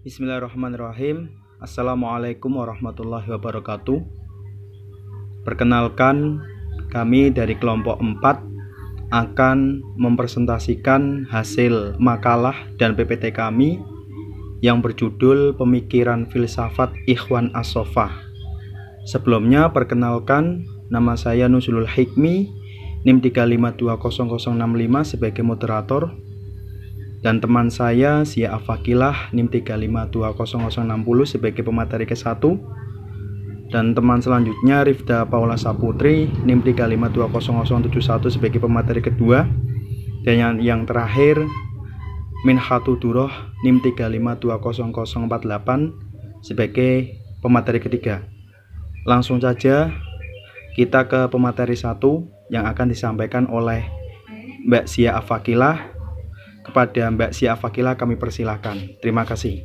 Bismillahirrahmanirrahim. Assalamualaikum warahmatullahi wabarakatuh. Perkenalkan, kami dari kelompok 4 akan mempresentasikan hasil makalah dan PPT kami yang berjudul Pemikiran Filsafat Ikhwan As-Shofah. Sebelumnya perkenalkan, nama saya Nuzulul Hikmi, NIM 3520065 sebagai moderator, dan teman saya Zia Afakilah NIM 3520060 sebagai pemateri ke-1, dan teman selanjutnya Rifda Paula Saputri NIM 3520071 sebagai pemateri kedua, dan yang terakhir Minhatu Duroh NIM 3520048 sebagai pemateri ketiga. Langsung saja kita ke pemateri 1 yang akan disampaikan oleh Mbak Zia Afakilah. Kepada Mbak Zia Afakilah kami persilahkan. Terima kasih.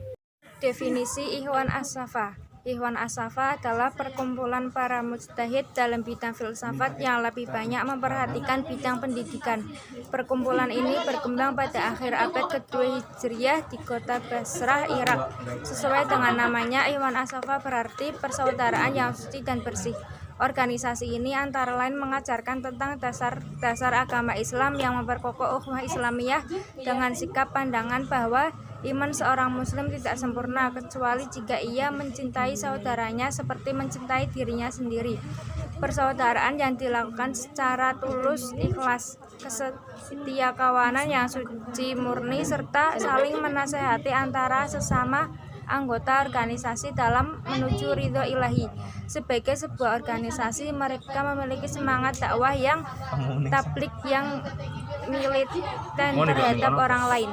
Definisi Ikhwan As-Shofah. Ikhwan As-Shofah adalah perkumpulan para mujtahid dalam bidang filsafat yang lebih banyak memperhatikan bidang pendidikan. Perkumpulan ini berkembang pada akhir abad kedua Hijriah di kota Basrah, Irak. Sesuai dengan namanya, Ikhwan As-Shofah berarti persaudaraan yang suci dan bersih. Organisasi ini antara lain mengajarkan tentang dasar agama Islam yang memperkokoh ukhuwah Islamiyah dengan sikap pandangan bahwa iman seorang muslim tidak sempurna kecuali jika ia mencintai saudaranya seperti mencintai dirinya sendiri. Persaudaraan yang dilakukan secara tulus, ikhlas, kesetiakawanan yang suci murni, serta saling menasehati antara sesama anggota organisasi dalam menuju ridho ilahi. Sebagai sebuah organisasi, mereka memiliki semangat dakwah yang tablik, yang militen terhadap orang lain.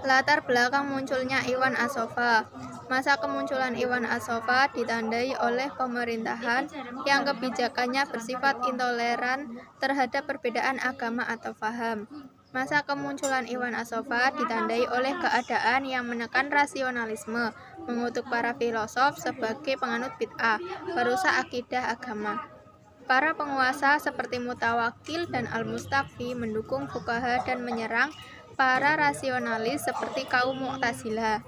Latar belakang munculnya Ikhwan As-Shofah. Masa kemunculan Ikhwan As-Shofah ditandai oleh pemerintahan yang kebijakannya bersifat intoleran terhadap perbedaan agama atau faham. Masa kemunculan Ikhwan As-Shofah ditandai oleh keadaan yang menekan rasionalisme, mengutuk para filosof sebagai penganut bid'ah, perusak akidah agama. Para penguasa seperti Mutawakkil dan Al-Mustafi mendukung fuqaha dan menyerang para rasionalis seperti kaum Mu'tazilah.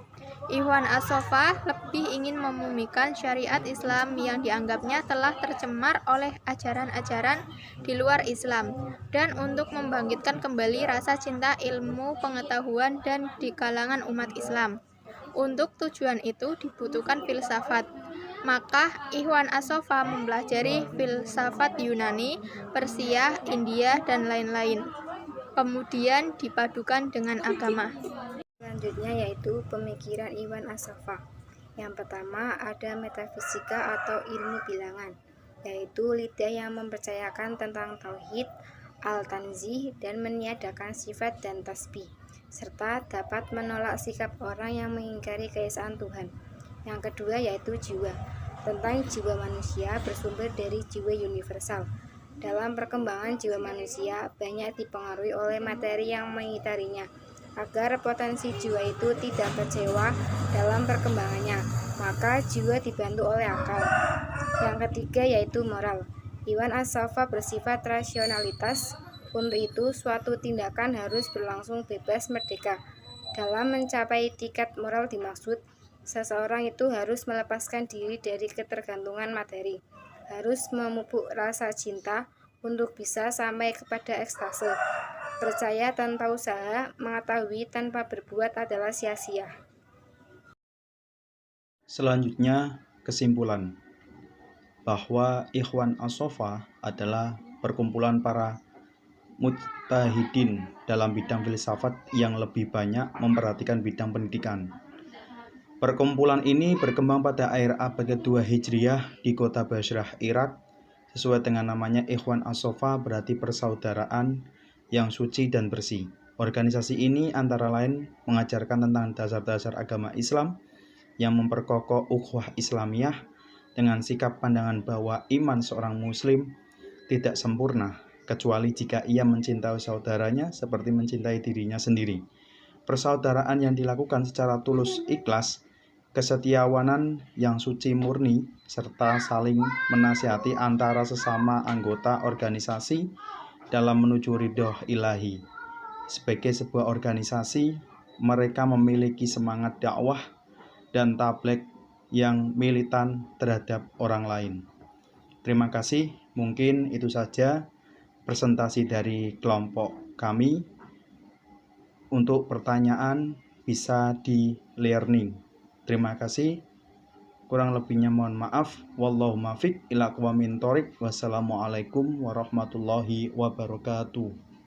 Ikhwan As-Shofah lebih ingin memumikan syariat Islam yang dianggapnya telah tercemar oleh ajaran-ajaran di luar Islam, dan untuk membangkitkan kembali rasa cinta ilmu pengetahuan dan di kalangan umat Islam. Untuk tujuan itu dibutuhkan filsafat. Maka Ikhwan As-Shofah mempelajari filsafat Yunani, Persia, India, dan lain-lain. Kemudian dipadukan dengan agama. Selanjutnya yaitu pemikiran Ikhwan As-Shofah. Yang pertama ada metafisika atau ilmu bilangan, yaitu lidah yang mempercayakan tentang tauhid, al-tanzih, dan meniadakan sifat dan tasbih, serta dapat menolak sikap orang yang mengingkari keesaan Tuhan. Yang kedua yaitu jiwa, tentang jiwa manusia bersumber dari jiwa universal. Dalam perkembangan jiwa manusia banyak dipengaruhi oleh materi yang mengitarinya. Agar potensi jiwa itu tidak kecewa dalam perkembangannya, maka jiwa dibantu oleh akal. Yang ketiga yaitu moral. Ikhwan As-Shofah bersifat rasionalitas. Untuk itu suatu tindakan harus berlangsung bebas merdeka. Dalam mencapai tingkat moral dimaksud, seseorang itu harus melepaskan diri dari ketergantungan materi, harus memupuk rasa cinta untuk bisa sampai kepada ekstase. Percaya tanpa usaha, mengetahui tanpa berbuat adalah sia-sia. Selanjutnya, kesimpulan bahwa Ikhwan As-Shofah adalah perkumpulan para mujtahidin dalam bidang filsafat yang lebih banyak memperhatikan bidang pendidikan. Perkumpulan ini berkembang pada akhir abad kedua Hijriah di kota Basrah, Irak. Sesuai dengan namanya, Ikhwan As-Shofah berarti persaudaraan yang suci dan bersih. Organisasi ini antara lain mengajarkan tentang dasar-dasar agama Islam yang memperkokoh ukhuwah Islamiyah dengan sikap pandangan bahwa iman seorang muslim tidak sempurna kecuali jika ia mencintai saudaranya seperti mencintai dirinya sendiri. Persaudaraan yang dilakukan secara tulus ikhlas, kesetiawanan yang suci murni, serta saling menasihati antara sesama anggota organisasi dalam menuju ridho ilahi. Sebagai sebuah organisasi, mereka memiliki semangat dakwah dan tabligh yang militan terhadap orang lain. Terima kasih, mungkin itu saja presentasi dari kelompok kami. Untuk pertanyaan bisa di learning. Terima kasih. Kurang lebihnya mohon maaf. Wallahu muwaffiq ila aqwamit thoriq. Wassalamualaikum warahmatullahi wabarakatuh.